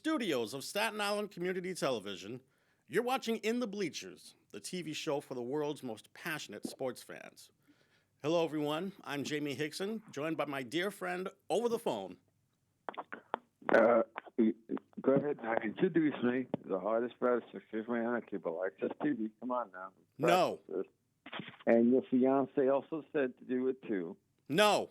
studios of Staten Island Community Television, you're watching In the Bleachers, the TV show for the world's most passionate sports fans. Hello, everyone. I'm Jaime Hixson, joined by my dear friend over the phone. Go ahead and introduce me. The hardest, baddest, success man on cable access TV. Come on now. No. And your fiance also said to do it too. No.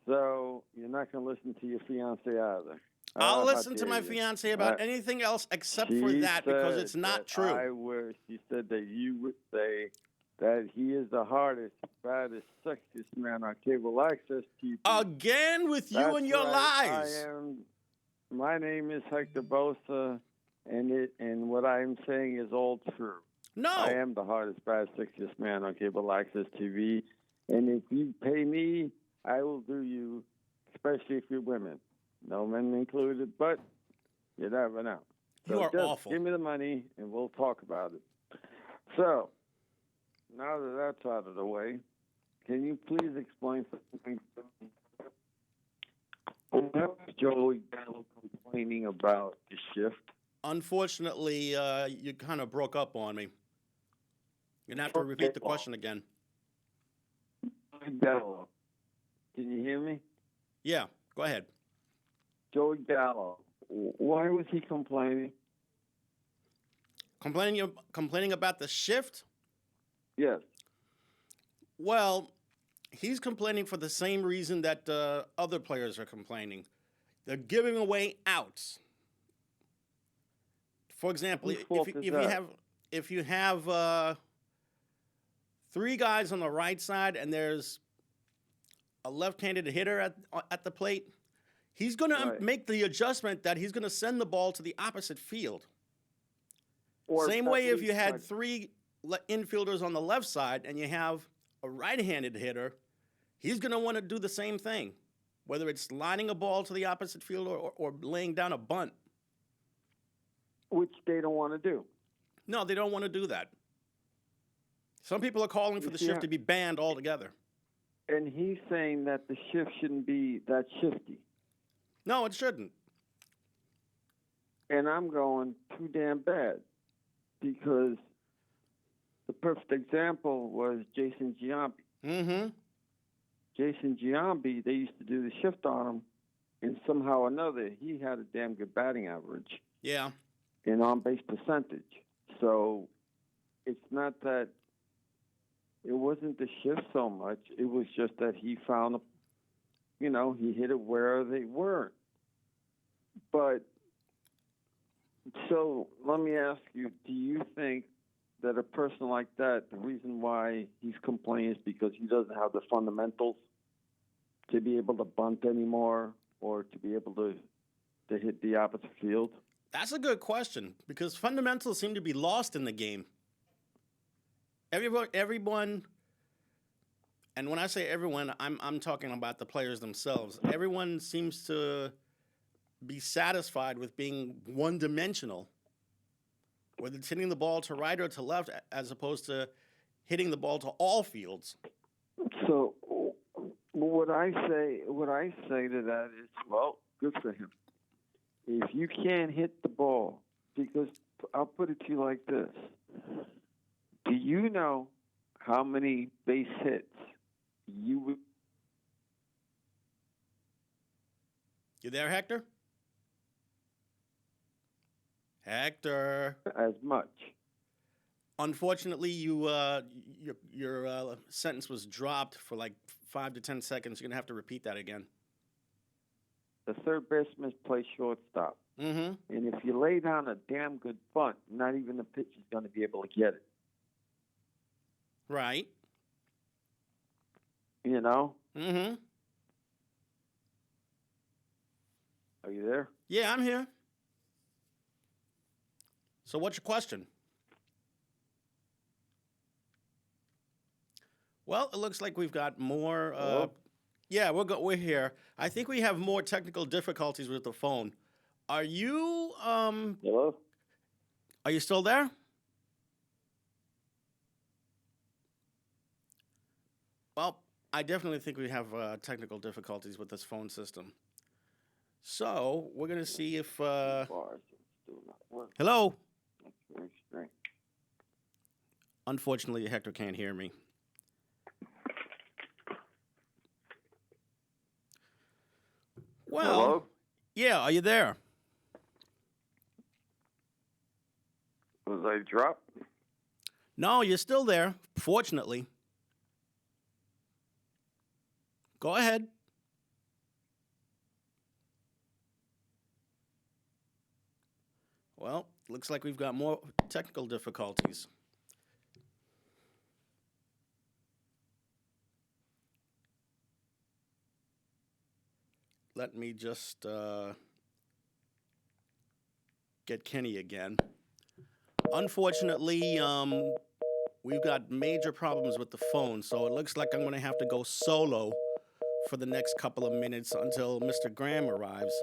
So you're not going to listen to your fiance either. I'll listen to my fiance about anything else except for that because it's not true. She said that you would say that he is the hardest, baddest, sexiest man on cable access TV. Again with you and your lies. My name is Hector Bosa, and what I'm saying is all true. No. I am the hardest, baddest, sexiest man on cable access TV. And if you pay me, I will do you, especially if you're women. No men included, but you never know. So you are just awful. Give me the money, and we'll talk about it. So, now that that's out of the way, can you please explain something to me? What was Joey Gallo complaining about the shift? Unfortunately, you kind of broke up on me. You're going to have to repeat the question again. Joey Gallo. Can you hear me? Yeah, go ahead. Joey Gallo. Why was he complaining? Complaining about the shift? Yes. Well, he's complaining for the same reason that other players are complaining. They're giving away outs. For example, if you have three guys on the right side and there's a left-handed hitter at the plate, he's going to make the adjustment that he's going to send the ball to the opposite field. Same way if you had three infielders on the left side and you have a right-handed hitter, he's going to want to do the same thing, whether it's lining a ball to the opposite field or laying down a bunt. Which they don't want to do. No, they don't want to do that. Some people are calling for the shift to be banned altogether. And he's saying that the shift shouldn't be that shifty. No, it shouldn't. And I'm going too damn bad because the perfect example was Jason Giambi. Mm-hmm. Jason Giambi, they used to do the shift on him, and somehow or another, he had a damn good batting average. Yeah. And on-base percentage. So it's not that it wasn't the shift so much. It was just that he found, he hit it where they weren't. But so let me ask you, do you think that a person like that, the reason why he's complaining is because he doesn't have the fundamentals to be able to bunt anymore or to be able to hit the opposite field? That's a good question because fundamentals seem to be lost in the game. Everyone, and when I say everyone, I'm talking about the players themselves. Everyone seems to be satisfied with being one-dimensional, whether it's hitting the ball to right or to left, as opposed to hitting the ball to all fields. So, what I say to that is, well, good for him. If you can't hit the ball, because I'll put it to you like this: do you know how many base hits you would? You there, Hector? Hector. As much. Unfortunately, your sentence was dropped for like 5 to 10 seconds. You're gonna have to repeat that again. The third baseman plays shortstop. Mm-hmm. And if you lay down a damn good bunt, not even the pitcher's going to be able to get it. Right. You know? Mm-hmm. Are you there? Yeah, I'm here. So what's your question? Well, it looks like we've got more. Yeah, we're here. I think we have more technical difficulties with the phone. Are you? Hello? Are you still there? Well, I definitely think we have technical difficulties with this phone system. So we're gonna see if. Bars, it's still not working. Hello. That's very strange. Unfortunately, Hector can't hear me. Well, Hello? yeah. Are you there? Was I dropped? No, you're still there. Fortunately. Go ahead. Well, looks like we've got more technical difficulties. Let me just get Kenny again. Unfortunately, we've got major problems with the phone, so it looks like I'm going to have to go solo for the next couple of minutes until Mr. Graham arrives.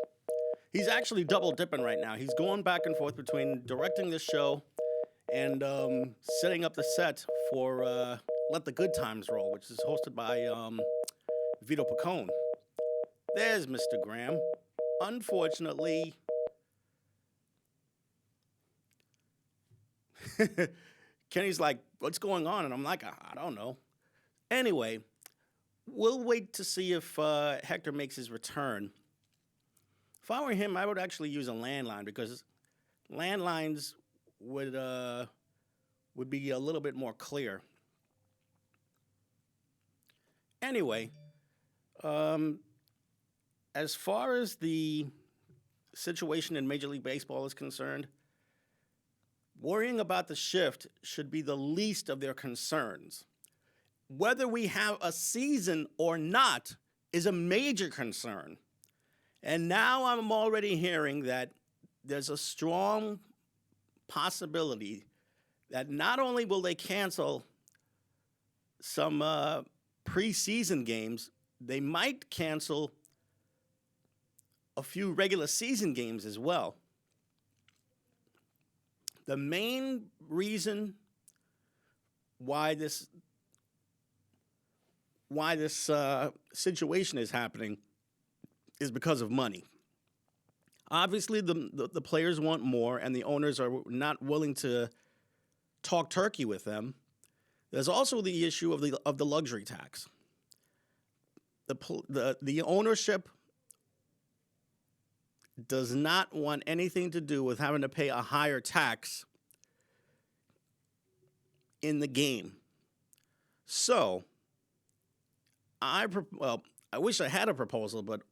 He's actually double dipping right now. He's going back and forth between directing the show and setting up the set for Let the Good Times Roll, which is hosted by Vito Pacone. There's Mr. Graham. Unfortunately, Kenny's like, what's going on? And I'm like, I don't know. Anyway, we'll wait to see if Hector makes his return. If I were him, I would actually use a landline because landlines would be a little bit more clear. Anyway, as far as the situation in Major League Baseball is concerned, worrying about the shift should be the least of their concerns. Whether we have a season or not is a major concern. And now I'm already hearing that there's a strong possibility that not only will they cancel some preseason games, they might cancel a few regular season games as well. The main reason why this situation is happening is because of money. Obviously, the players want more, and the owners are not willing to talk turkey with them. There's also the issue of the luxury tax. The ownership does not want anything to do with having to pay a higher tax in the game. So, I wish I had a proposal, but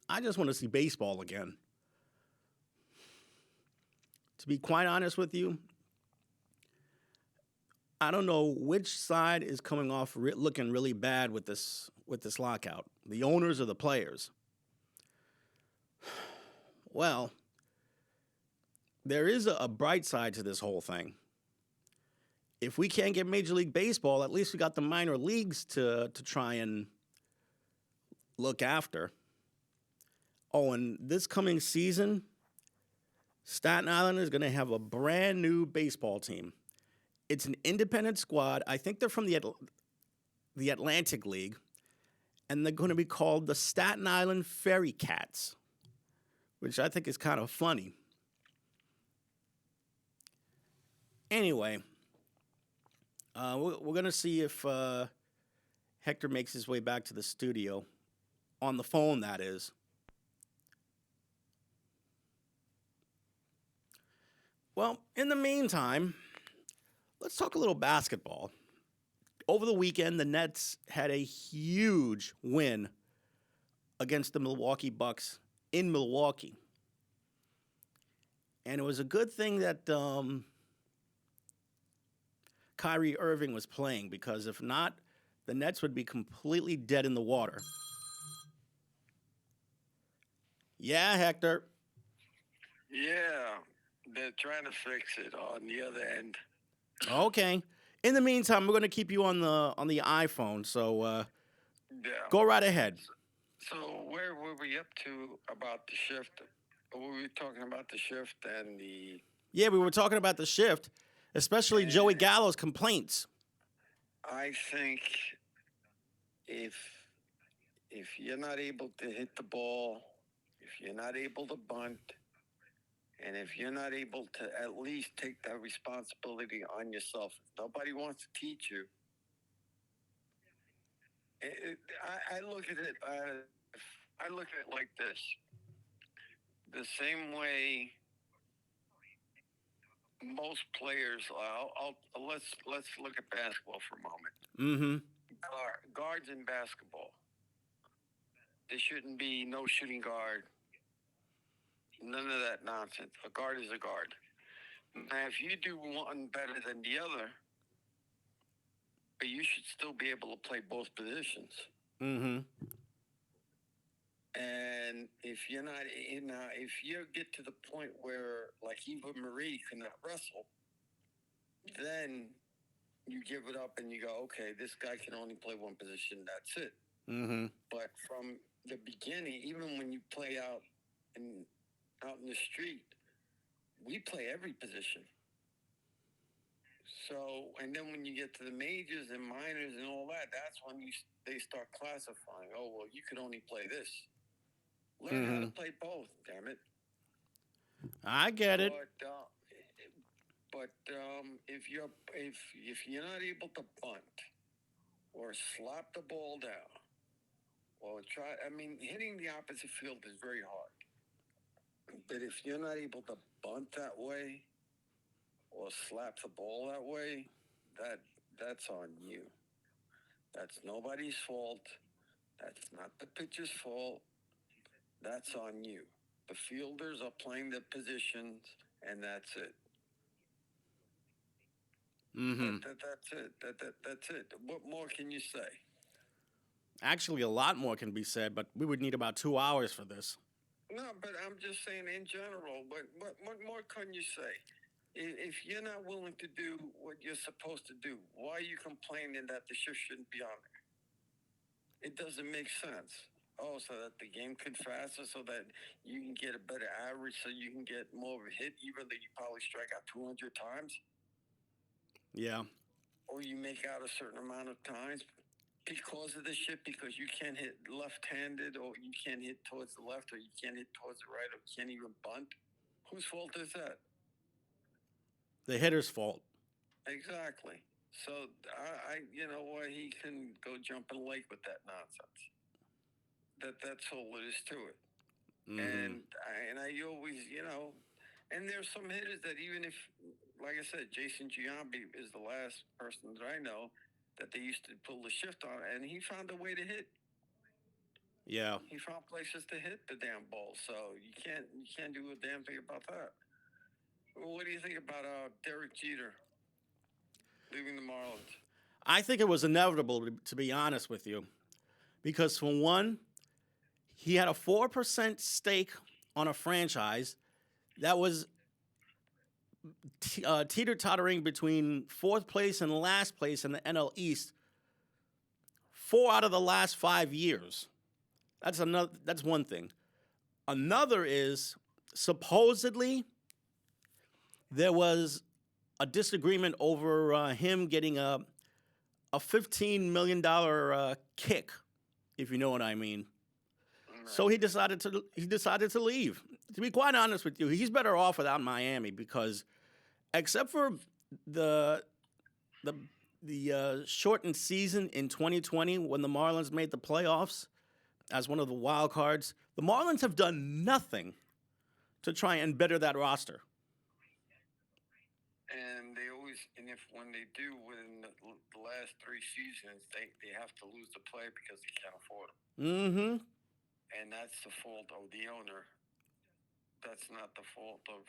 I just want to see baseball again. To be quite honest with you, I don't know which side is coming off looking really bad with this lockout, the owners or the players. Well, there is a bright side to this whole thing. If we can't get Major League Baseball, at least we got the minor leagues to try and look after. Oh, and this coming season, Staten Island is going to have a brand new baseball team. It's an independent squad. I think they're from the Atlantic League, and they're going to be called the Staten Island Ferry Cats, which I think is kind of funny. Anyway, we're going to see if Hector makes his way back to the studio, on the phone, that is. Well, in the meantime, let's talk a little basketball. Over the weekend, the Nets had a huge win against the Milwaukee Bucks in Milwaukee. And it was a good thing that Kyrie Irving was playing, because if not, the Nets would be completely dead in the water. Yeah, Hector. Yeah, they're trying to fix it on the other end. Okay. In the meantime, we're going to keep you on the iPhone, so go right ahead. So where were we up to about the shift? Were we talking about the shift and the... Yeah, we were talking about the shift, especially Joey Gallo's complaints. I think if you're not able to hit the ball, if you're not able to bunt, and if you're not able to at least take that responsibility on yourself, if nobody wants to teach you, I look at it. I look at it like this: the same way most players. Let's look at basketball for a moment. Mm-hmm. Guards in basketball. There shouldn't be no shooting guard. None of that nonsense. A guard is a guard. Now, if you do one better than the other, but you should still be able to play both positions. Mm-hmm. And if you're not, if you get to the point where, like, Eva Marie cannot wrestle, then you give it up and you go, okay, this guy can only play one position. That's it. Mm-hmm. But from the beginning, even when you play out in the street, we play every position. So, and then when you get to the majors and minors and all that, that's when they start classifying. Oh, well, you could only play this. Learn how to play both. Damn it! I get it. But if you're not able to bunt or slap the ball down, or hitting the opposite field is very hard. But if you're not able to bunt that way or slap the ball that way, that's on you. That's nobody's fault. That's not the pitcher's fault. That's on you. The fielders are playing their positions, and that's it. Mm-hmm. That's it. That's it. What more can you say? Actually, a lot more can be said, but we would need about 2 hours for this. No, but I'm just saying in general. What more can you say? If you're not willing to do what you're supposed to do, why are you complaining that the shift shouldn't be on there? It doesn't make sense. Oh, so that the game could faster, so that you can get a better average, so you can get more of a hit, even though you probably strike out 200 times. Yeah. Or you make out a certain amount of times because of the shift, because you can't hit left-handed, or you can't hit towards the left, or you can't hit towards the right, or you can't even bunt. Whose fault is that? The hitter's fault. Exactly. So you know what? He can go jump in a lake with that nonsense. That's all it is to it. Mm-hmm. And I always, and there's some hitters that, even if, like I said, Jason Giambi is the last person that I know that they used to pull the shift on, and he found a way to hit. Yeah. He found places to hit the damn ball. So you can't do a damn thing about that. Well, what do you think about Derek Jeter leaving the Marlins? I think it was inevitable, to be honest with you, because for one, he had a 4% stake on a franchise that was teeter-tottering between fourth place and last place in the NL East 4 out of the last 5 years. That's one thing. Another is, supposedly, there was a disagreement over him getting a $15 million kick, if you know what I mean. Right. So he decided to leave. To be quite honest with you, he's better off without Miami, because except for the shortened season in 2020 when the Marlins made the playoffs as one of the wild cards, the Marlins have done nothing to try and better that roster. And when they do within the last 3 seasons, they have to lose the player because they can't afford them. Mm-hmm. And that's the fault of the owner. That's not the fault of.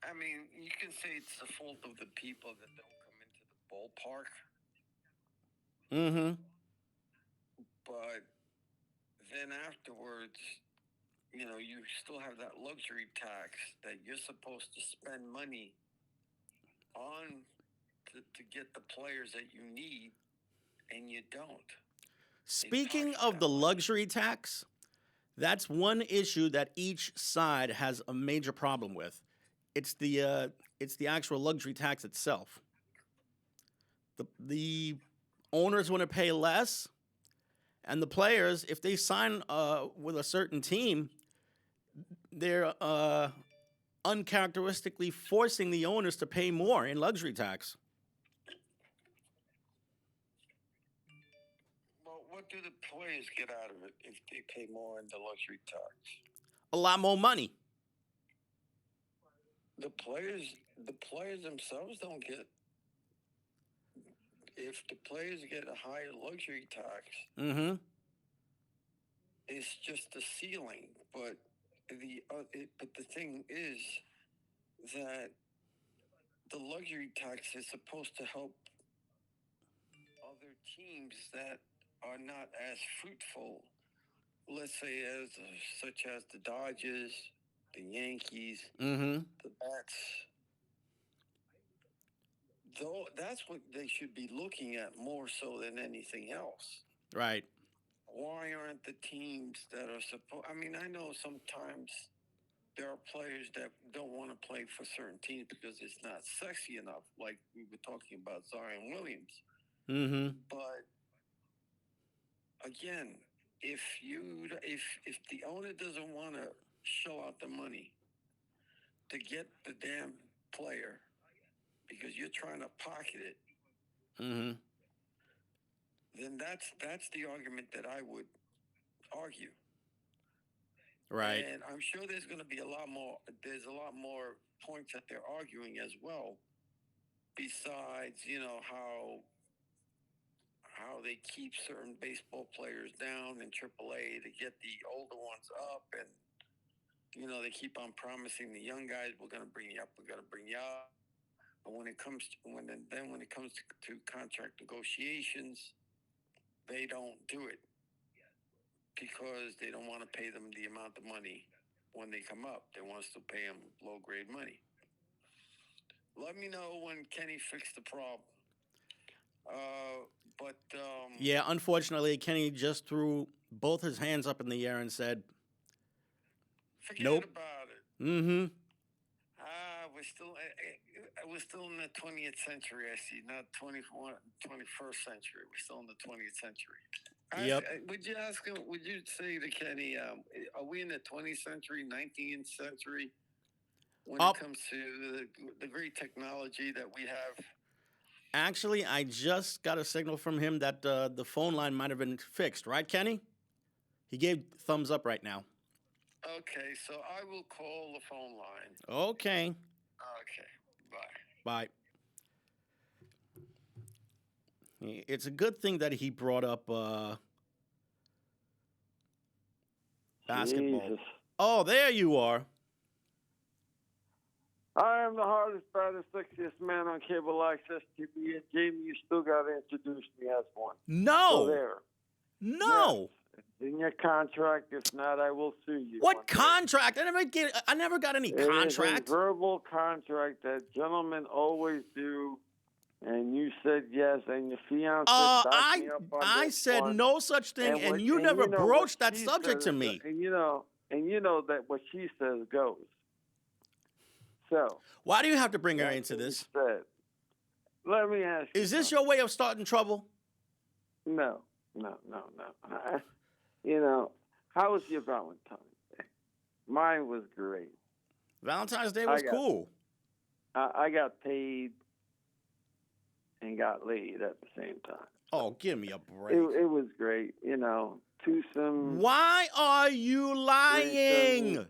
I mean, you can say it's the fault of the people that don't come into the ballpark. Mm-hmm. But then afterwards, you still have that luxury tax that you're supposed to spend money on to get the players that you need, and you don't. Speaking of the luxury tax, that's one issue that each side has a major problem with. It's the actual luxury tax itself. The owners want to pay less, and the players, if they sign with a certain team, they're uncharacteristically forcing the owners to pay more in luxury tax. Well, what do the players get out of it if they pay more in the luxury tax? A lot more money. The players themselves don't get. If the players get a higher luxury tax, Mm-hmm. it's just the ceiling. But the thing is that the luxury tax is supposed to help other teams that are not as fruitful. Let's say such as the Dodgers, the Yankees, Mm-hmm. the Mets. Though that's what they should be looking at more so than anything else. Right. Why aren't the teams that are supposed? I mean, I know sometimes there are players that don't want to play for certain teams because it's not sexy enough, like we were talking about Zion Williams. Mm-hmm. But again, if the owner doesn't want to shell out the money to get the damn player because you're trying to pocket it, Mm-hmm. then that's the argument that I would argue. Right. And I'm sure there's going to be a lot more. There's a lot more points that they're arguing as well. Besides, how they keep certain baseball players down in AAA to get the older ones up, and they keep on promising the young guys, we're going to bring you up, we're going to bring you up. But when it comes to contract negotiations, they don't do it because they don't want to pay them the amount of money when they come up. They want us to pay them low grade money. Let me know when Kenny fixed the problem. Yeah, unfortunately, Kenny just threw both his hands up in the air and said, forget nope. about it. Mm-hmm. We're still in the 20th century, I see, not 21st century. We're still in the 20th century. Yep. Would you ask him, would you say to Kenny, are we in the 20th century, 19th century when it comes to the great technology that we have? Actually, I just got a signal from him that the phone line might have been fixed. Right, Kenny? He gave thumbs up right now. Okay, so I will call the phone line. Okay. Okay, bye. Bye. It's a good thing that he brought up basketball. Jesus. Oh, there you are. I am the hardest, baddest, sexiest man on cable access TV, and Jamie, you still got to introduce me as one. No. So there. No. Yes. It's in your contract. If not, I will sue you. What contract? I never got any contract. It is a verbal contract that gentlemen always do, and you said yes, and your fiance backed me up on I this said one. no such thing, and you never broached that subject to me. And you know that what she says goes. So why do you have to bring her into this? Let me ask you. Is this your way of starting trouble? No. How was your Valentine's Day? Mine was great. Valentine's Day was cool. I got paid and got laid at the same time. Oh, give me a break. It was great. Twosome. Why are you lying?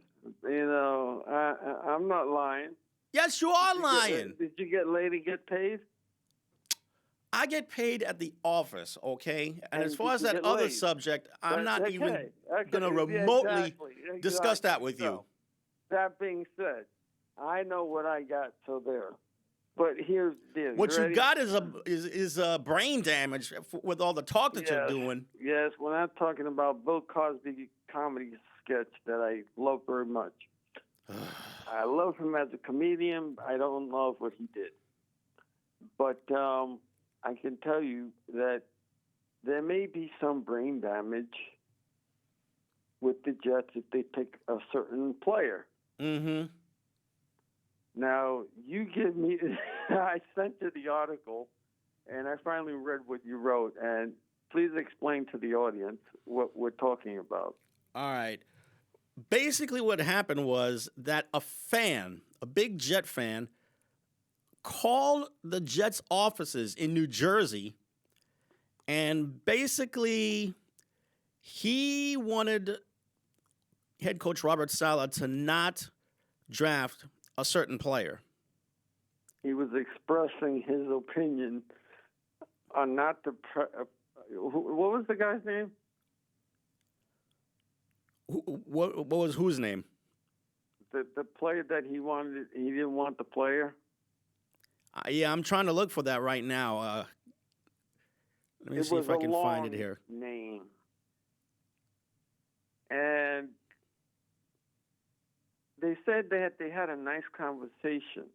I'm not lying. Yes, you are lying. Did you get laid and get paid? I get paid at the office, okay? And as far as that other subject, I'm not even going to remotely discuss that with you. That being said, I know what I got, so there. But here's the deal. What you got is brain damage with all the talk that you're doing. Yes, when I'm talking about Bill Cosby comedy sketch that I love very much. I love him as a comedian. I don't love what he did. But I can tell you that there may be some brain damage with the Jets if they pick a certain player. Mm-hmm. Now, you give me... I sent you the article, and I finally read what you wrote. And please explain to the audience what we're talking about. All right. basically what happened was that a big Jet fan, called the Jets offices in New Jersey, and basically he wanted head coach Robert Saleh to not draft a certain player. He was expressing his opinion on not the. What was the guy's name? What was whose name? The player that he wanted. He didn't want the player. Yeah, I'm trying to look for that right now. Let me see if I can find it here. Name. And they said that they had a nice conversation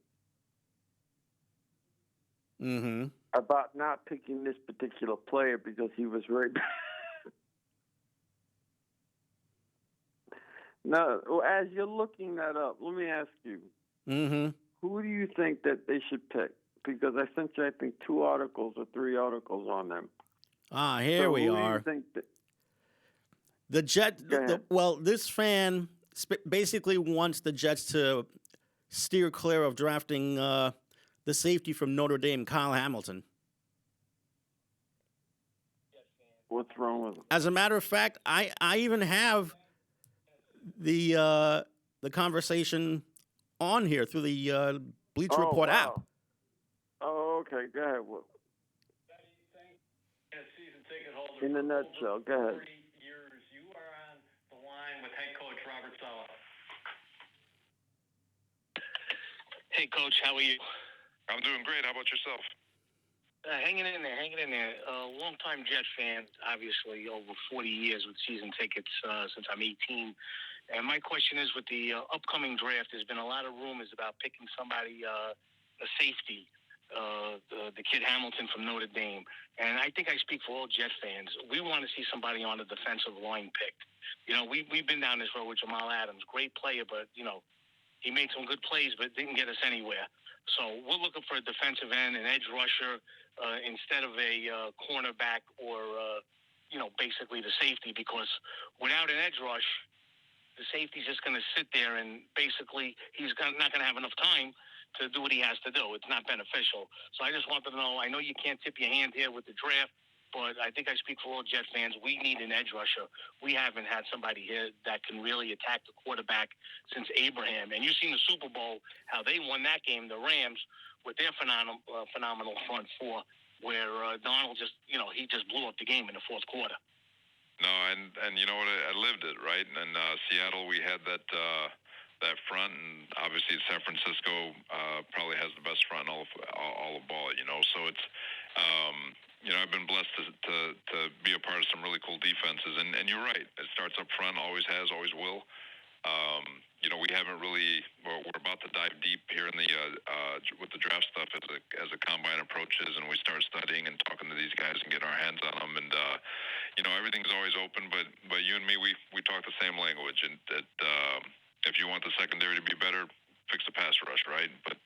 about not picking this particular player because he was very bad. Now, as you're looking that up, let me ask you, who do you think that they should pick? Because I sent you, I think, 2 articles or 3 articles on them. Here we are. Who do you think that? The Jet. This fan basically wants the Jets to steer clear of drafting the safety from Notre Dame, Kyle Hamilton. What's wrong with him? As a matter of fact, I even have the conversation on here through the Bleacher Report app. Oh, okay. Go ahead. In a nutshell, go ahead. You are on the line with head coach Robert Saleh. Hey, Coach, how are you? I'm doing great. How about yourself? Hanging in there. Long-time Jet fan, obviously, over 40 years with season tickets since I'm 18. And my question is, with the upcoming draft, there's been a lot of rumors about picking somebody, a safety, the kid Hamilton from Notre Dame. And I think I speak for all Jet fans. We want to see somebody on the defensive line picked. You know, we've been down this road with Jamal Adams. Great player, but, you know, he made some good plays, but didn't get us anywhere. So we're looking for a defensive end, an edge rusher, instead of a cornerback or, basically the safety, because without an edge rush, the safety's just going to sit there and basically he's not going to have enough time to do what he has to do. It's not beneficial. So I just wanted to know, I know you can't tip your hand here with the draft, but I think I speak for all Jet fans. We need an edge rusher. We haven't had somebody here that can really attack the quarterback since Abraham. And you've seen the Super Bowl, how they won that game, the Rams, with their phenomenal front four, where Donald he just blew up the game in the fourth quarter. No, and you know what? I lived it, right? In Seattle, we had that front, and obviously San Francisco probably has the best front in all of ball, you know. So it's, I've been blessed to be a part of some really cool defenses. And you're right. It starts up front, always has, always will. We haven't really. We're about to dive deep here in the with the draft stuff as the combine approaches, and we start studying and talking to these guys and getting our hands on them. And everything's always open. But you and me, we talk the same language. And that if you want the secondary to be better, fix the pass rush, right? But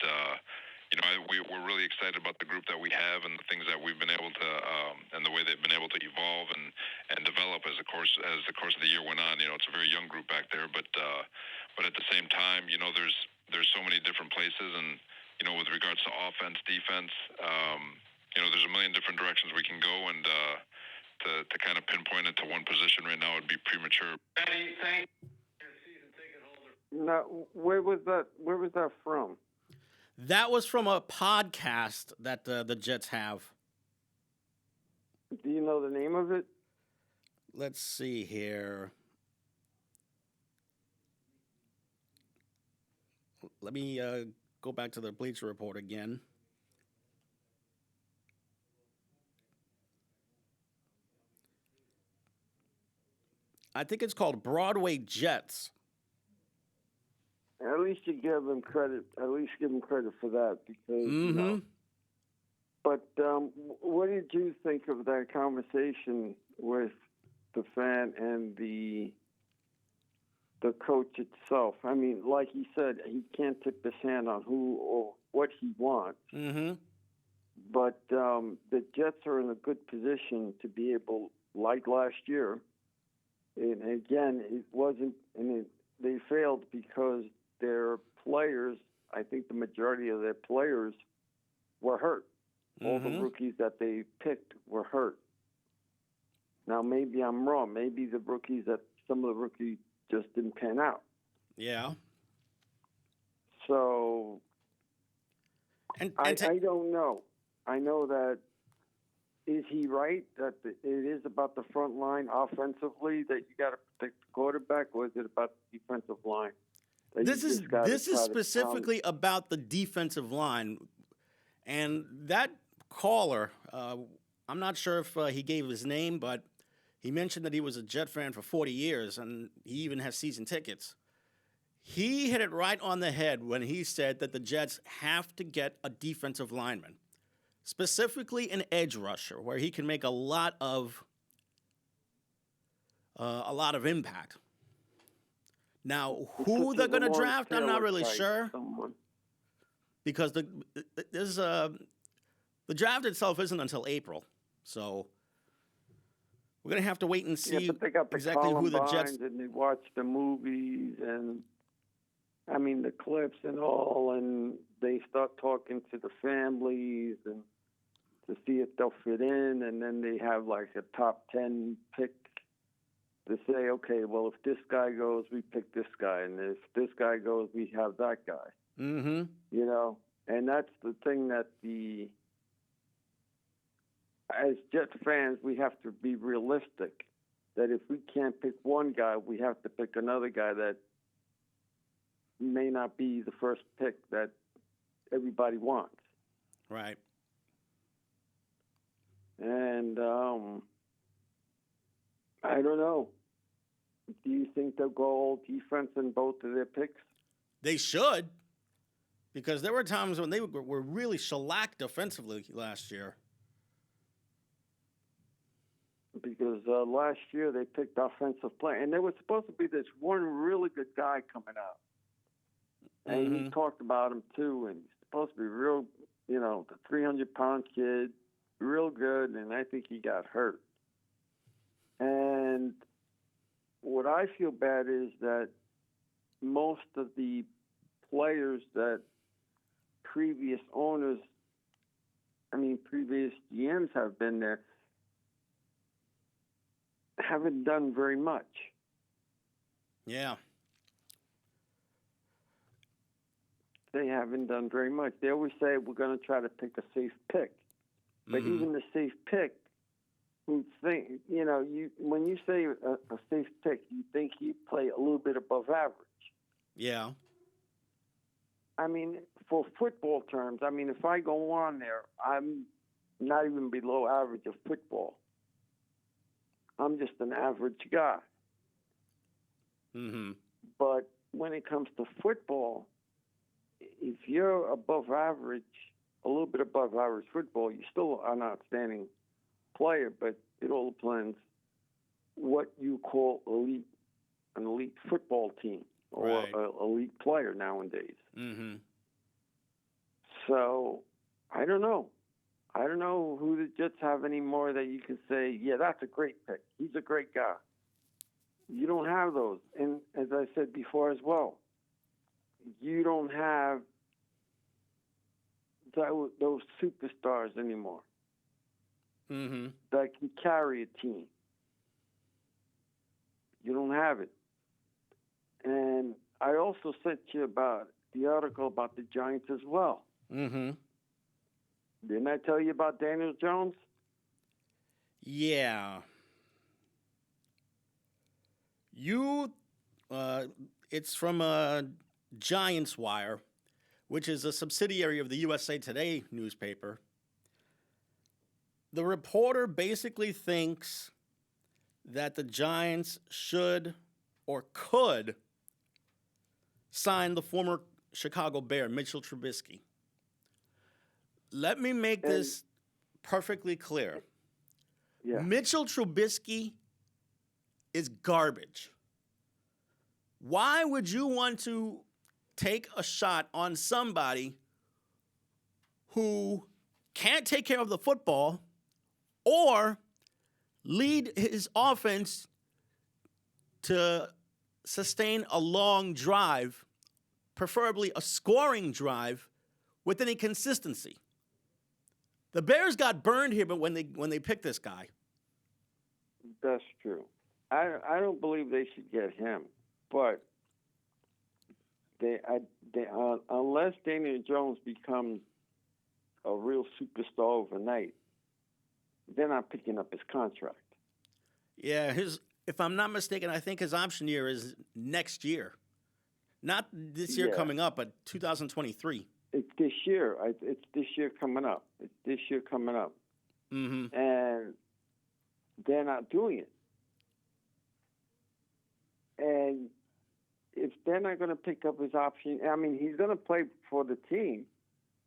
we're really excited about the group that we have and the things that we've been able to, and the way they've been able to evolve and develop as the course of the year went on. It's a very young group back there, but at the same time, there's so many different places, and with regards to offense, defense, there's a million different directions we can go, and to kind of pinpoint it to one position right now would be premature. Thank you. Now, where was that from? That was from a podcast that the Jets have. Do you know the name of it? Let's see here. Let me go back to the Bleacher Report again. I think it's called Broadway Jets. At least you give them credit. At least give them credit for that, because. But what did you think of that conversation with the fan and the coach itself? I mean, like he said, he can't tip his hand on who or what he wants. But the Jets are in a good position to be able, like last year. And again, it wasn't. they failed because their players, I think the majority of their players were hurt. All the rookies that they picked were hurt. Now, maybe I'm wrong. Maybe some of the rookies just didn't pan out. Yeah. So, I don't know. I know that, is he right that it is about the front line offensively that you got to protect the quarterback, or is it about the defensive line? This is specifically about the defensive line. And that caller, I'm not sure if he gave his name, but he mentioned that he was a Jet fan for 40 years, and he even has season tickets. He hit it right on the head when he said that the Jets have to get a defensive lineman, specifically an edge rusher, where he can make a lot of impact. Now, who they're going to draft, I'm not really sure, because the draft itself isn't until April, so we're going to have to wait and see exactly who the Jets. And they watch the movies and, I mean, the clips and all, and they start talking to the families and to see if they'll fit in, and then they have like a top 10 pick to say, okay, well, if this guy goes, we pick this guy, and if this guy goes, we have that guy. Mm-hmm. You know, and that's the thing that as Jet fans, we have to be realistic, that if we can't pick one guy, we have to pick another guy that may not be the first pick that everybody wants. Right. And I don't know. Do you think they'll go all defense in both of their picks? They should, because there were times when they were really shellacked defensively last year. Because last year they picked offensive play, and there was supposed to be this one really good guy coming out. And he talked about him too, and he's supposed to be real, the 300-pound kid, real good, and I think he got hurt. And what I feel bad is that most of the players that previous GMs have been there, haven't done very much. Yeah. They haven't done very much. They always say we're going to try to pick a safe pick. But even the safe pick, when you say a safe pick, you think you play a little bit above average. Yeah. I mean, for football terms, if I go on there, I'm not even below average of football. I'm just an average guy. Mm-hmm. But when it comes to football, if you're above average, a little bit above average football, you're still an outstanding player, but it all depends what you call an elite football team or an elite player nowadays. Mm-hmm. So I don't know. I don't know who the Jets have anymore that you can say, yeah, that's a great pick. He's a great guy. You don't have those. And as I said before as well, you don't have those superstars anymore that can carry a team. You don't have it. And I also sent you about the article about the Giants as well. Mm-hmm. Didn't I tell you about Daniel Jones? Yeah. It's from Giants Wire, which is a subsidiary of the USA Today newspaper. The reporter basically thinks that the Giants should or could sign the former Chicago Bear, Mitchell Trubisky. Let me make this perfectly clear. Yeah. Mitchell Trubisky is garbage. Why would you want to take a shot on somebody who can't take care of the football or lead his offense to sustain a long drive, preferably a scoring drive, with any consistency. The Bears got burned here, but when they picked this guy. That's true. I don't believe they should get him, but unless Daniel Jones becomes a real superstar overnight, they're not picking up his contract. Yeah, if I'm not mistaken, I think his option year is next year. Not this year coming up, but 2023. It's this year. It's this year coming up. Mm-hmm. And they're not doing it. And if they're not going to pick up his option, I mean, he's going to play for the team,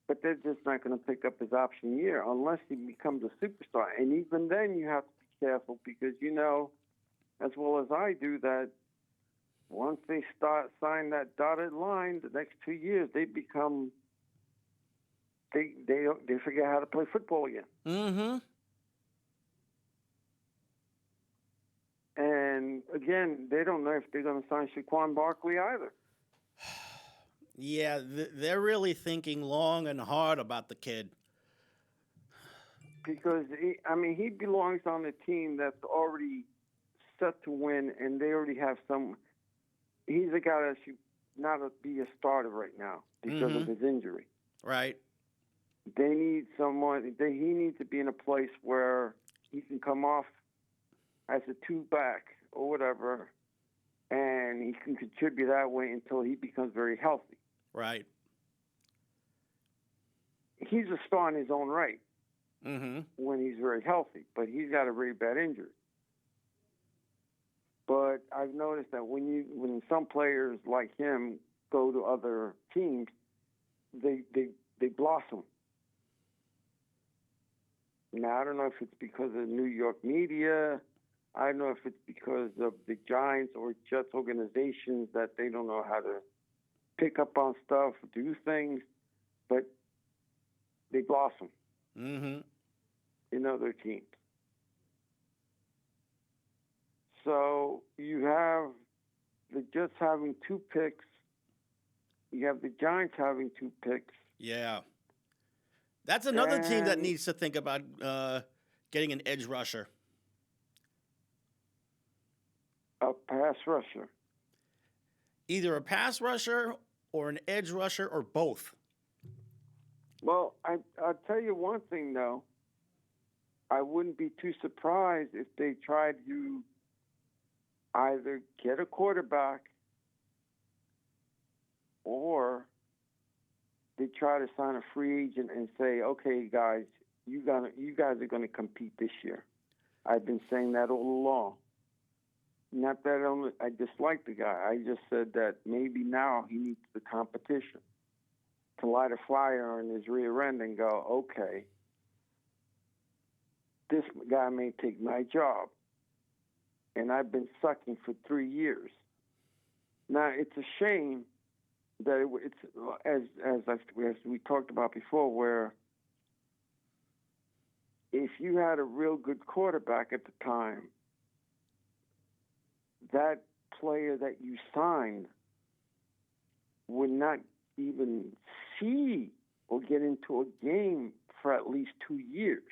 but they're just not going to pick up his option year unless he becomes a superstar. And even then, you have to be careful because you know, as well as I do, that once they sign that dotted line, the next 2 years they become they forget how to play football again. Mm-hmm. And again, they don't know if they're going to sign Saquon Barkley either. Yeah, they're really thinking long and hard about the kid. Because, he belongs on a team that's already set to win, and they already have some. He's a guy that should not be a starter right now because of his injury. Right. They need someone. He needs to be in a place where he can come off as a two-back or whatever, and he can contribute that way until he becomes very healthy. Right. He's a star in his own right when he's very healthy, but he's got a very bad injury. But I've noticed that when some players like him go to other teams, they blossom. Now, I don't know if it's because of New York media. I don't know if it's because of the Giants or Jets organizations that they don't know how to pick up on stuff, do things, but they blossom in other teams. So you have the Jets having 2 picks. You have the Giants having 2 picks. Yeah. That's another team that needs to think about getting an edge rusher. A pass rusher. Either a pass rusher or an edge rusher or both. Well, I'll tell you one thing, though. I wouldn't be too surprised if they tried to either get a quarterback or they try to sign a free agent and say, okay, guys, you guys are going to compete this year. I've been saying that all along. Not that I dislike the guy. I just said that maybe now he needs the competition to light a fire on his rear end and go, okay, this guy may take my job. And I've been sucking for 3 years. Now, it's a shame that it's, as we talked about before, where if you had a real good quarterback at the time, that player that you signed would not even see or get into a game for at least 2 years.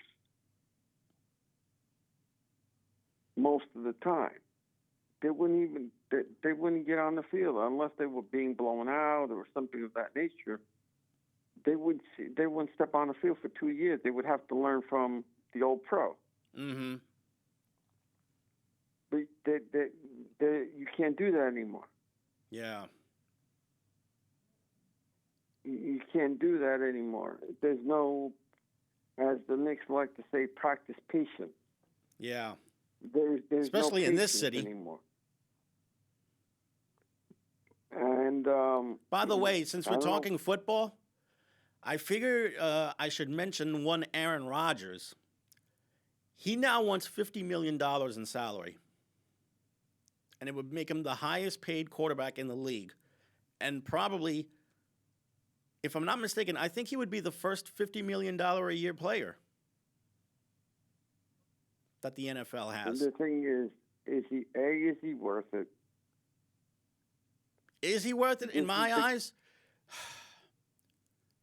Most of the time, they wouldn't get on the field unless they were being blown out or something of that nature. They wouldn't step on the field for 2 years. They would have to learn from the old pro. Mm-hmm. But you can't do that anymore. Yeah. You can't do that anymore. There's no, as the Knicks like to say, practice patience. Yeah. There's especially no in this city anymore. And by the way, since we're talking football, I figured I should mention one Aaron Rodgers. He now wants $50 million in salary, and it would make him the highest paid quarterback in the league, and probably, if I'm not mistaken, I think he would be the first $50 million a year player that the NFL has. And the thing is he worth it? Is he worth it in my eyes?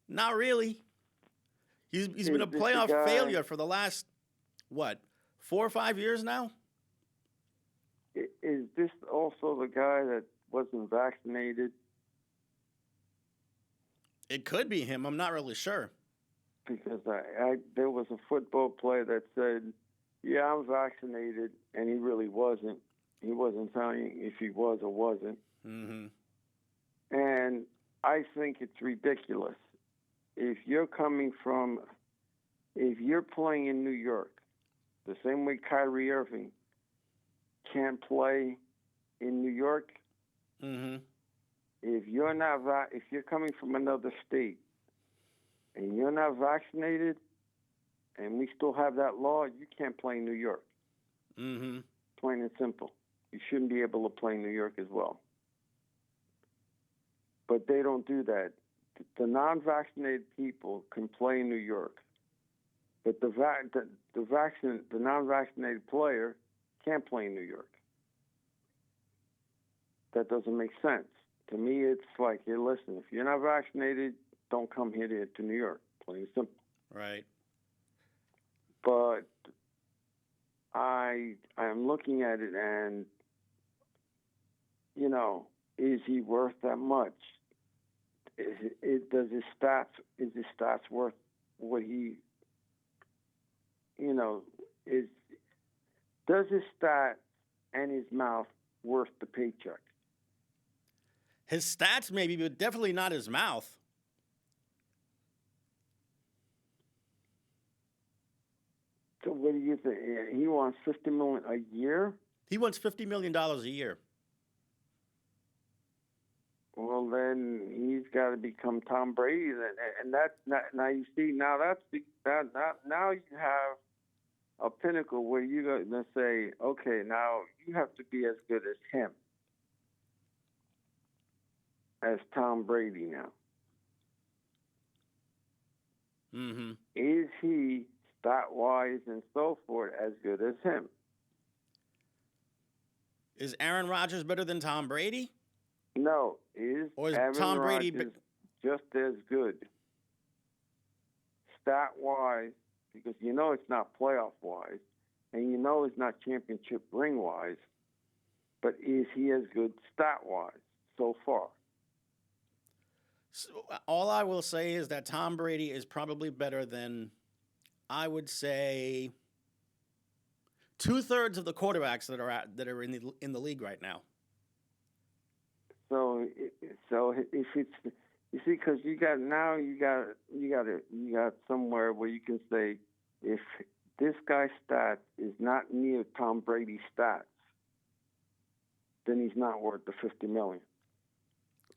Not really. He's been a playoff failure for the last, 4 or 5 years now? Is this also the guy that wasn't vaccinated? It could be him. I'm not really sure. Because there was a football player that said, yeah, I'm vaccinated, and he really wasn't. He wasn't telling if he was or wasn't. Mm-hmm. And I think it's ridiculous. If you're playing in New York, the same way Kyrie Irving can't play in New York, mm-hmm. if you're coming from another state and you're not vaccinated, and we still have that law, you can't play in New York. Mm-hmm. Plain and simple. You shouldn't be able to play in New York as well. But they don't do that. The non-vaccinated people can play in New York, but the non-vaccinated player can't play in New York. That doesn't make sense. To me, it's like, hey, listen, if you're not vaccinated, don't come here to New York. Plain and simple. Right. But I'm looking at it, and is he worth that much? Is his stats worth what he? Does his stats and his mouth worth the paycheck? His stats maybe, but definitely not his mouth. So what do you think? He wants $50 million a year? He wants $50 million a year. Well, then he's got to become Tom Brady, and that's not, now you see now now you have a pinnacle where you're going to say, okay, now you have to be as good as him, as Tom Brady now. Mm-hmm. Is he stat-wise and so forth as good as him? Is Aaron Rodgers better than Tom Brady? No. Is Aaron Tom Brady Rodgers just as good stat-wise, because it's not playoff-wise, and it's not championship ring-wise, but is he as good stat-wise so far? So, all I will say is that Tom Brady is probably better than, I would say, 2/3 of the quarterbacks that are in the league right now. So if it's, you see, because you got somewhere where you can say, if this guy's stats is not near Tom Brady's stats, then he's not worth the $50 million.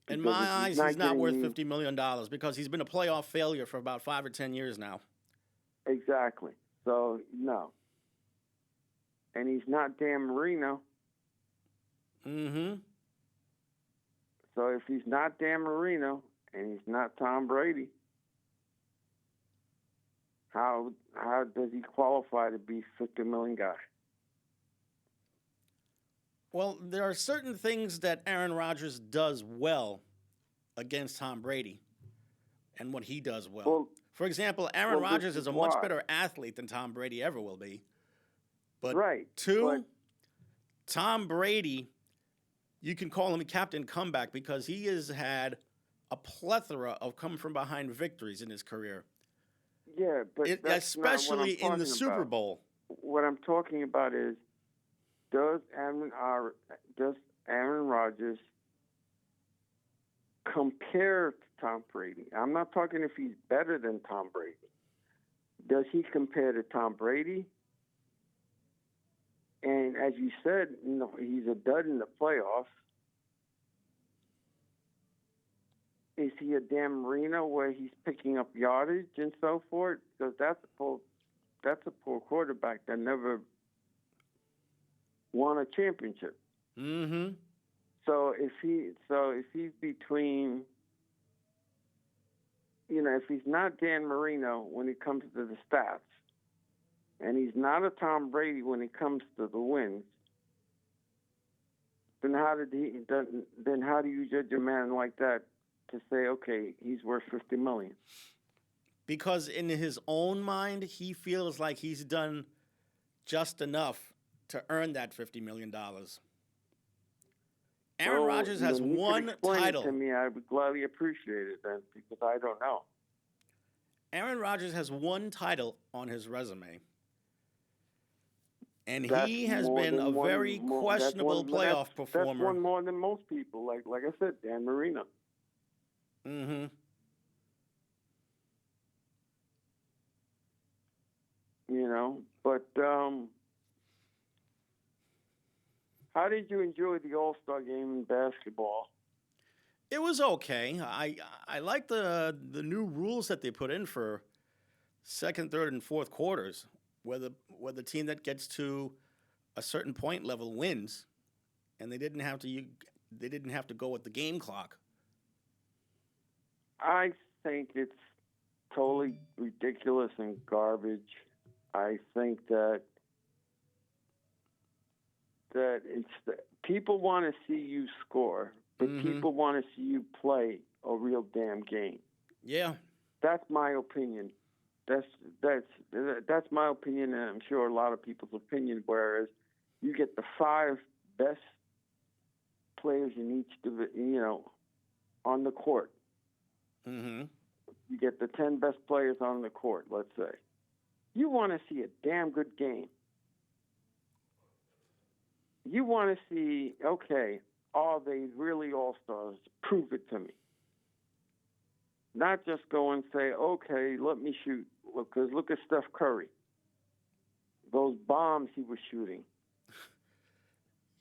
In my eyes, he's not worth $50 million because he's been a playoff failure for about 5 or 10 years now. Exactly. So, no. And he's not Dan Marino. Mm-hmm. So if he's not Dan Marino and he's not Tom Brady, how does he qualify to be $50 million guy? Well, there are certain things that Aaron Rodgers does well against Tom Brady and what he does well. For example, Aaron Rodgers is a much better athlete than Tom Brady ever will be. But Tom Brady, you can call him Captain Comeback because he has had a plethora of come-from-behind victories in his career. Yeah, but especially in the Super Bowl. What I'm talking about is, does Aaron Rodgers compare to Tom Brady? I'm not talking if he's better than Tom Brady. Does he compare to Tom Brady? And as you said, he's a dud in the playoffs. Is he a Dan Marino where he's picking up yardage and so forth? Because that's a poor quarterback that never won a championship. Mm-hmm. So if he's between, if he's not Dan Marino when it comes to the stats, and he's not a Tom Brady when it comes to the wins, then how do you judge a man like that to say, okay, he's worth $50 million? Because in his own mind, he feels like he's done just enough to earn that $50 million. Aaron Rodgers has one title. It to me, I would gladly appreciate it then, because I don't know. Aaron Rodgers has one title on his resume. And he has been a very questionable playoff performer. That's one more than most people. Like I said, Dan Marino. Mm-hmm. You know, but how did you enjoy the All-Star game in basketball? It was okay. I like the new rules that they put in for second, third, and fourth quarters, where the team that gets to a certain point level wins, and they didn't have to go with the game clock. I think it's totally ridiculous and garbage. I think that people want to see you score, but people want to see you play a real damn game. Yeah, that's my opinion. That's my opinion, and I'm sure a lot of people's opinion. Whereas you get the 5 best players in each on the court. Mm-hmm. You get the 10 best players on the court, let's say. You want to see a damn good game. You want to see, okay, are they really all-stars? Prove it to me. Not just go and say, okay, let me shoot. Because look at Steph Curry. Those bombs he was shooting.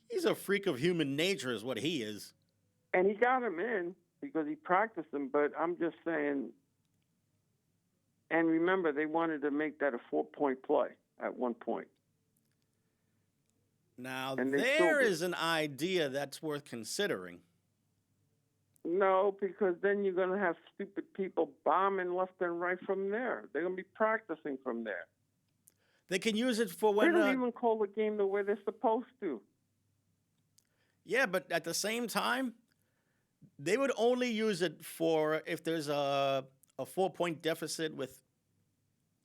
He's a freak of human nature is what he is. And he got him in because he practiced them, but I'm just saying, and remember, they wanted to make that a 4-point play at one point. Now, there is an idea that's worth considering. No, because then you're going to have stupid people bombing left and right from there. They're going to be practicing from there. They can use it for when... They don't even call the game the way they're supposed to. Yeah, but at the same time, they would only use it for if there's a 4-point deficit with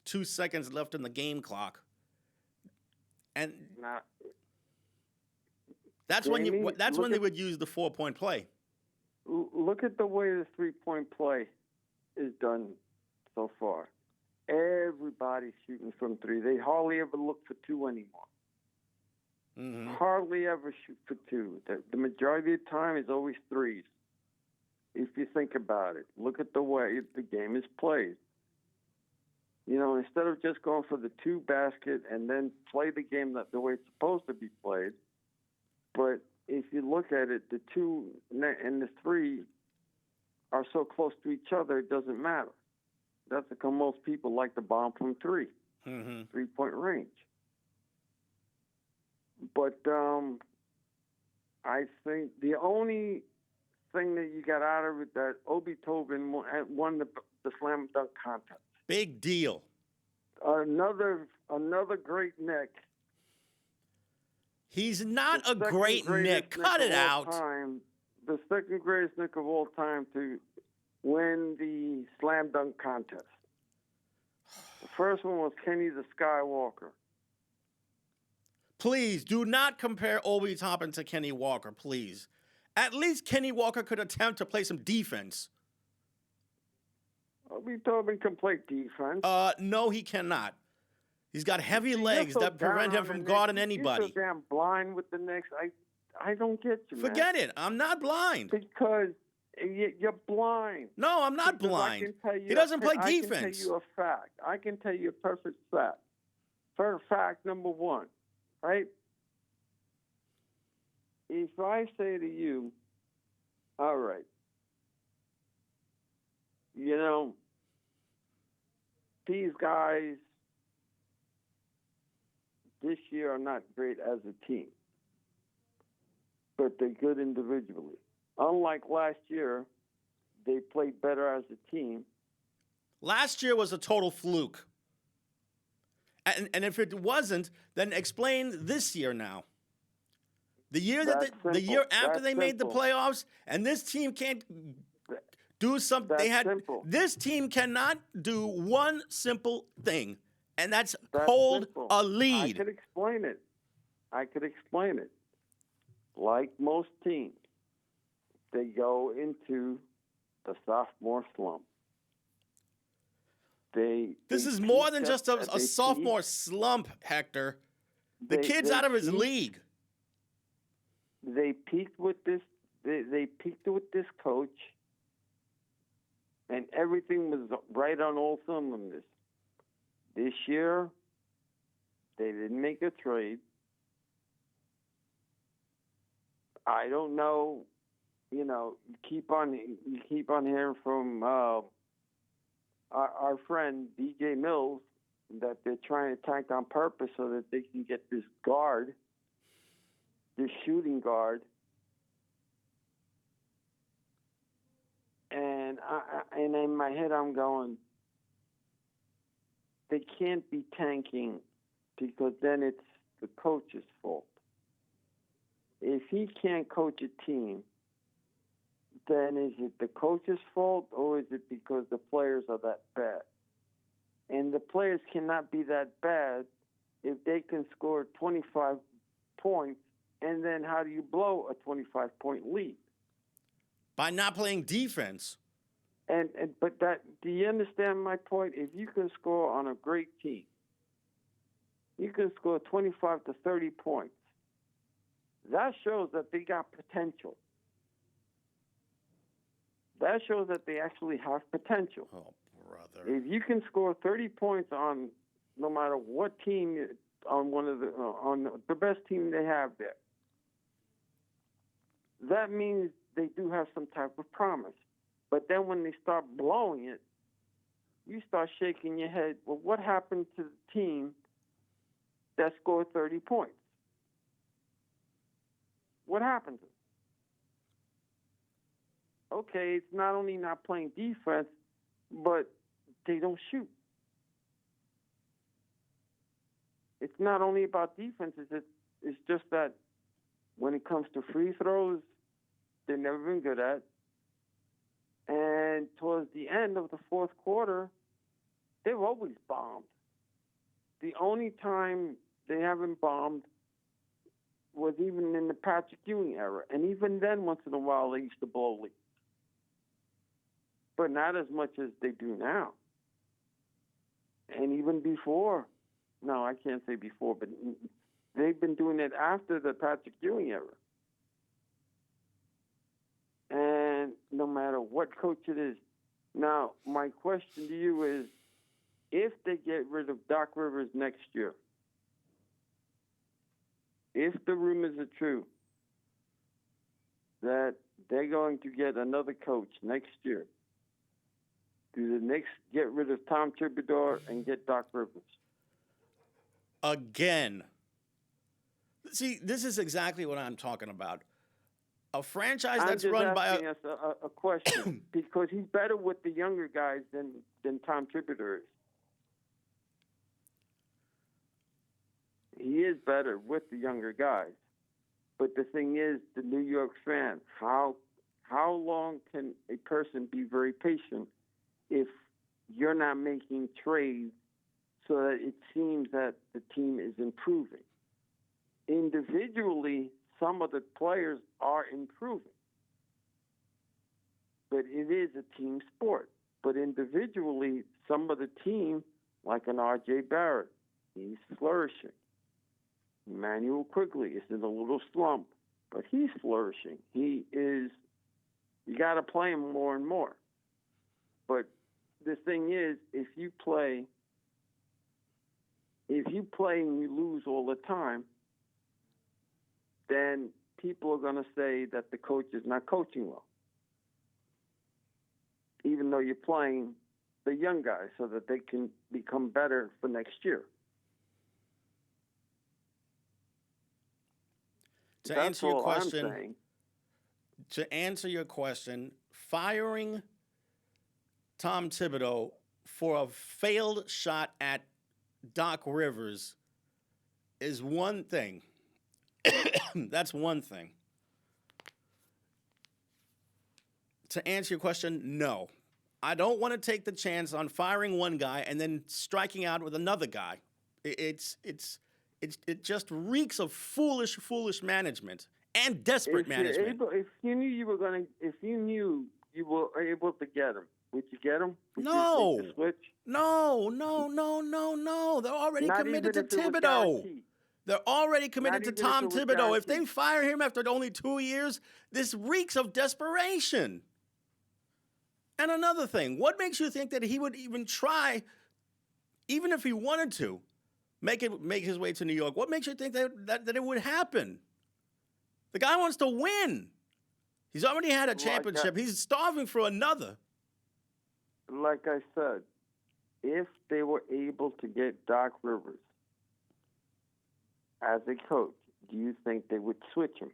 2 seconds left in the game clock. And that's when they would use the 4-point play. Look at the way the 3-point play is done so far. Everybody's shooting from 3. They hardly ever look for 2 anymore. Mm-hmm. Hardly ever shoot for 2. The majority of the time is always 3s. If you think about it, look at the way the game is played. You know, instead of just going for the 2 basket and then play the game the way it's supposed to be played, but if you look at it, the 2 and the 3 are so close to each other, it doesn't matter. That's because most people like to bomb from 3, 3-point range. But I think the only thing that you got out of it that Obi Toppin won the slam dunk contest. Big deal. Another great Nick. He's not a great Nick. Cut it out. The second greatest Nick of all time to win the slam dunk contest. The first one was Kenny the Skywalker. Please do not compare Obi Toppin to Kenny Walker, please. At least Kenny Walker could attempt to play some defense. Obi Toppin can play defense. No, he cannot. He's got heavy legs that prevent him from guarding anybody. You're so damn blind with the Knicks. I don't get you, man. Forget it. I'm not blind. Because you're blind. No, I'm not blind. He doesn't play defense. I can tell you a fact. I can tell you a perfect fact. For fact number 1, right? If I say to you, all right, you know, these guys this year are not great as a team, but they're good individually. Unlike last year, they played better as a team. Last year was a total fluke. And if it wasn't, then explain this year now. The year that the year after they made the playoffs, and this team can't do something. This team cannot do one simple thing, and that's hold a lead. I could explain it. Like most teams, they go into the sophomore slump. This is more than just a sophomore slump, Hector. The kid's out of his league. They peaked with this. They peaked with this coach, and everything was right on all cylinders. This year, they didn't make a trade. I don't know. You know, you keep on hearing from our friend DJ Mills that they're trying to tank on purpose so that they can get this guard, this shooting guard. And in my head, I'm going, they can't be tanking because then it's the coach's fault. If he can't coach a team, then is it the coach's fault or is it because the players are that bad? And the players cannot be that bad if they can score 25 points, and then how do you blow a 25-point lead? By not playing defense. But do you understand my point? If you can score on a great team, you can score 25 to 30 points. That shows that they got potential. That shows that they actually have potential. Oh, brother! If you can score 30 points on no matter what team, on the best team they have there, that means they do have some type of promise. But then when they start blowing it, you start shaking your head. Well, what happened to the team that scored 30 points? What happened to them? Okay, it's not only not playing defense, but they don't shoot. It's not only about defense. It's just that when it comes to free throws, they've never been good at. And towards the end of the fourth quarter, they've always bombed. The only time they haven't bombed was even in the Patrick Ewing era. And even then, once in a while, they used to blow leads. But not as much as they do now. And even before, no, I can't say before, but they've been doing it after the Patrick Ewing era. And no matter what coach it is. Now, my question to you is, if they get rid of Doc Rivers next year, if the rumors are true that they're going to get another coach next year, do the Knicks get rid of Tom Thibodeau and get Doc Rivers? Again. See, this is exactly what I'm talking about. A franchise that's run by I'm just asking us a question because he's better with the younger guys than Tom Thibodeau is. He is better with the younger guys. But the thing is, the New York fan, how long can a person be very patient if you're not making trades so that it seems that the team is improving? Individually, some of the players are improving. But it is a team sport. But individually, some of the team, like an R.J. Barrett, he's flourishing. Emmanuel Quigley is in a little slump, but he's flourishing. He is, you got to play him more and more. But the thing is, if you play and you lose all the time, then people are going to say that the coach is not coaching well, even though you're playing the young guys so that they can become better for next year. To answer your question, firing Tom Thibodeau for a failed shot at Doc Rivers is one thing. That's one thing. To answer your question, no. I don't want to take the chance on firing one guy and then striking out with another guy. It just reeks of foolish management and desperate management. If you knew you were able to get him, would you get him? Would No. you make the switch? No. They're already Not committed to even if it was Thibodeau. guaranteed. They're already committed to Not even Tom if it was Thibodeau. If they guaranteed. fire him after only 2 years, this reeks of desperation. And another thing, what makes you think that he would even try, even if he wanted to, make his way to New York? What makes you think that it would happen? The guy wants to win. He's already had a championship. He's starving for another. Like I said, if they were able to get Doc Rivers as a coach, do you think they would switch him?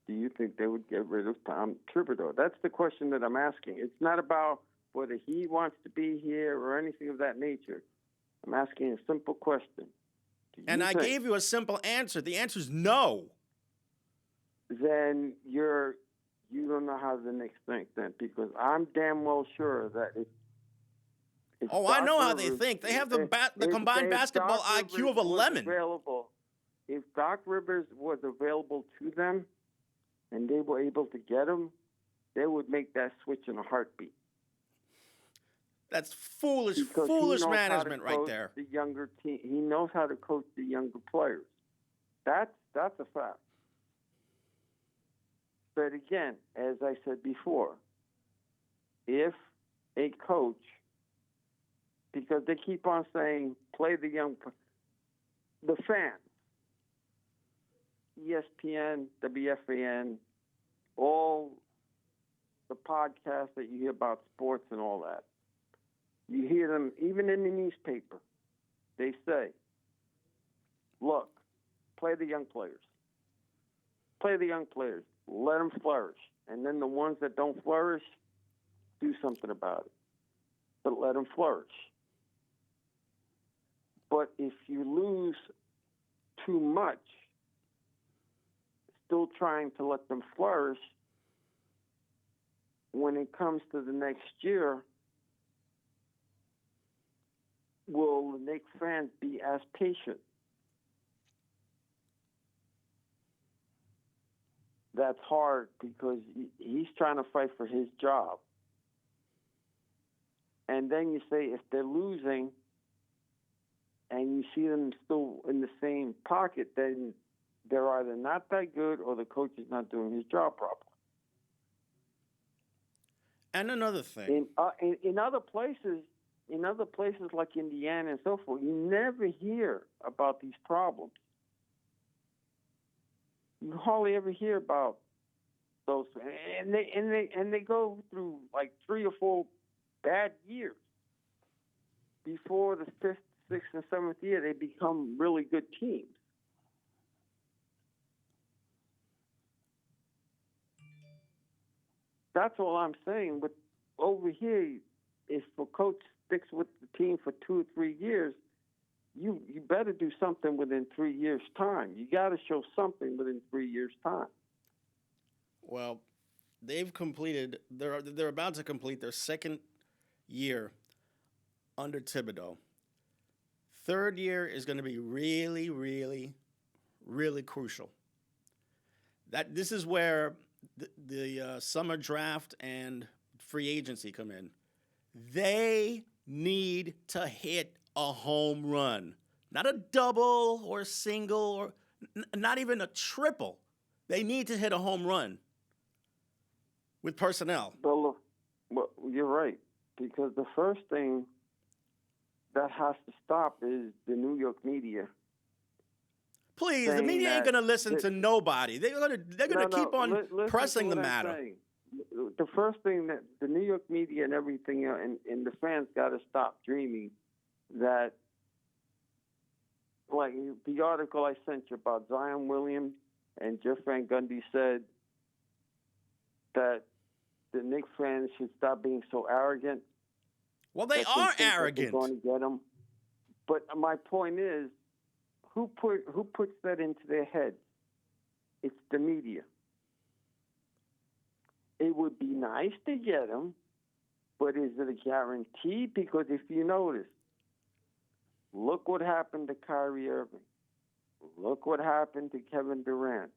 Do you think they would get rid of Tom Thibodeau? That's the question that I'm asking. It's not about whether he wants to be here or anything of that nature. I'm asking a simple question. And I gave you a simple answer. The answer is no. Then you don't know how the Knicks think then, because I'm damn well sure that if I know how they think. They have the combined basketball IQ of a lemon. If Doc Rivers was available to them and they were able to get him, they would make that switch in a heartbeat. That's foolish management right there. The younger team, he knows how to coach the younger players. That's a fact. But again, as I said before, if a coach, because they keep on saying play the fans, ESPN, WFAN, all the podcasts that you hear about sports and all that, you hear them even in the newspaper. They say, look, play the young players. Play the young players. Let them flourish. And then the ones that don't flourish, do something about it. But let them flourish. But if you lose too much, still trying to let them flourish, when it comes to the next year, will the Knicks fans be as patient? That's hard because he's trying to fight for his job. And then you say if they're losing and you see them still in the same pocket, then they're either not that good or the coach is not doing his job properly. And another thing. In other places like Indiana and so forth, you never hear about these problems. You hardly ever hear about those, and they go through like 3 or 4 bad years before the 5th, 6th, and 7th year they become really good teams. That's all I'm saying. But over here, if a coach sticks with the team for 2 or 3 years, you better do something within 3 years' time. You got to show something within 3 years' time. Well, they've completed. They're about to complete their 2nd year under Thibodeau. 3rd year is going to be really, really, really crucial. This is where the summer draft and free agency come in. They need to hit a home run, not a double or a single or not even a triple. They need to hit a home run with personnel. Well, you're right, because the first thing that has to stop is the New York media. Please, the media ain't gonna listen to nobody. They're gonna keep on pressing the matter. The first thing that the New York media and everything and the fans got to stop dreaming that, like the article I sent you about Zion Williams and Jeff Van Gundy said that the Knicks fans should stop being so arrogant. Well, they are arrogant. They're going to get them. But my point is, who puts that into their heads? It's the media. It would be nice to get him, but is it a guarantee? Because if you notice, look what happened to Kyrie Irving. Look what happened to Kevin Durant.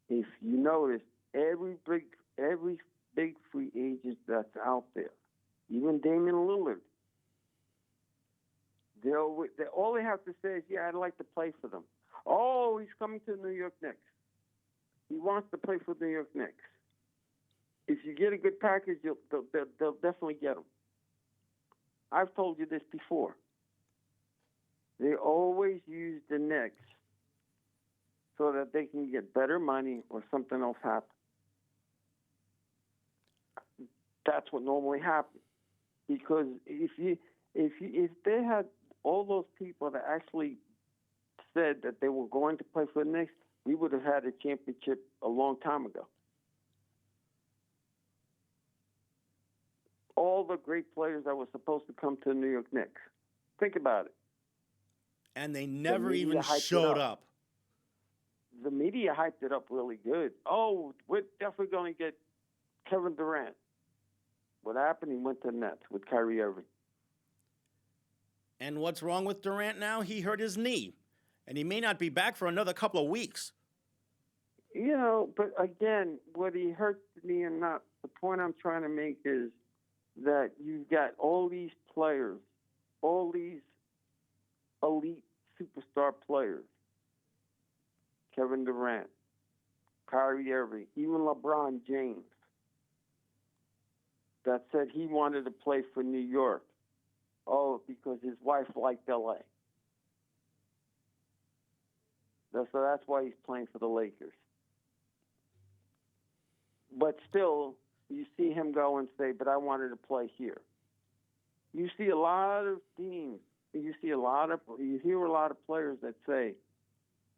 If you notice, every big free agent that's out there, even Damian Lillard, all they have to say is, "Yeah, I'd like to play for them." Oh, he's coming to the New York Knicks. He wants to play for the New York Knicks. If you get a good package, they'll definitely get him. I've told you this before. They always use the Knicks so that they can get better money or something else happens. That's what normally happens. Because if they had all those people that actually said that they were going to play for the Knicks, we would have had a championship a long time ago. All the great players that were supposed to come to the New York Knicks. Think about it. And they never even showed up. The media hyped it up really good. Oh, we're definitely going to get Kevin Durant. What happened? He went to the Nets with Kyrie Irving. And what's wrong with Durant now? He hurt his knee. And he may not be back for another couple of weeks. You know, but again, whether he hurt the knee or not, the point I'm trying to make is that you've got all these players, all these elite superstar players, Kevin Durant, Kyrie Irving, even LeBron James, that said he wanted to play for New York. Oh, because his wife liked L.A. So that's why he's playing for the Lakers. But still, you see him go and say, but I wanted to play here. You see a lot of teams, you hear a lot of players that say,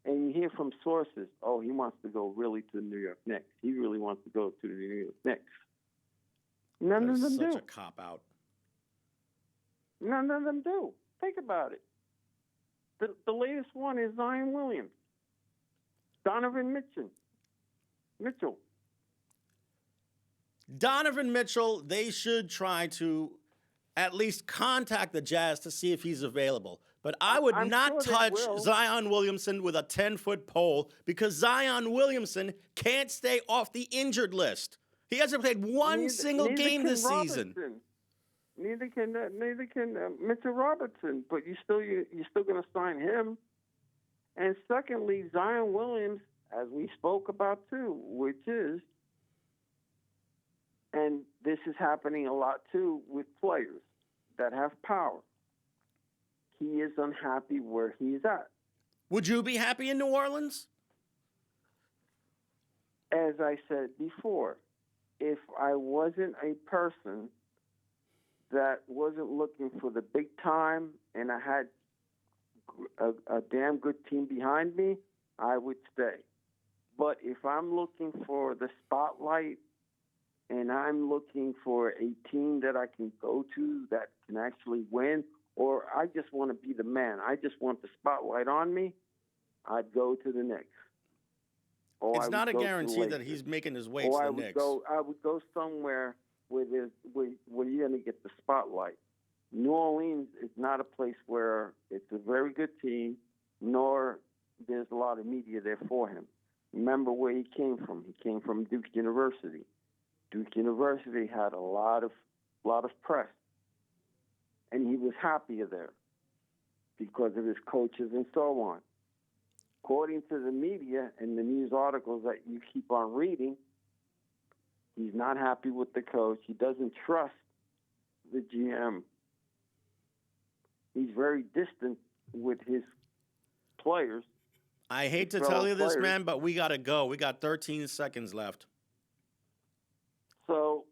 and you hear from sources, oh, he wants to go really to the New York Knicks. He really wants to go to the New York Knicks. None of them do. Such a cop-out. None of them do. Think about it. The latest one is Zion Williams. Donovan Mitchell. Donovan Mitchell, they should try to at least contact the Jazz to see if he's available. But I would not touch Zion Williamson with a 10-foot pole because Zion Williamson can't stay off the injured list. He hasn't played one single game this season. Neither can Mitchell Robertson. But you're still going to sign him. And secondly, Zion Williams, as we spoke about too, which is, and this is happening a lot too with players that have power. He is unhappy where he's at. Would you be happy in New Orleans? As I said before, if I wasn't a person that wasn't looking for the big time and I had a damn good team behind me, I would stay. But if I'm looking for the spotlight and I'm looking for a team that I can go to that can actually win, or I just want to be the man, I just want the spotlight on me, I'd go to the Knicks. It's not a guarantee that he's making his way to the Knicks. I would go somewhere where you're going to get the spotlight. New Orleans is not a place where it's a very good team, nor there's a lot of media there for him. Remember where he came from. He came from Duke University. Duke University had a lot of press, and he was happier there because of his coaches and so on. According to the media and the news articles that you keep on reading, he's not happy with the coach. He doesn't trust the GM. He's very distant with his players. I hate to tell you this, man, but we got to go. We got 13 seconds left. So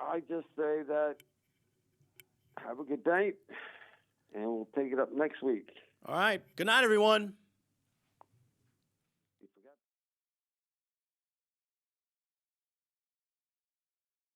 I just say that have a good night, and we'll take it up next week. All right. Good night, everyone.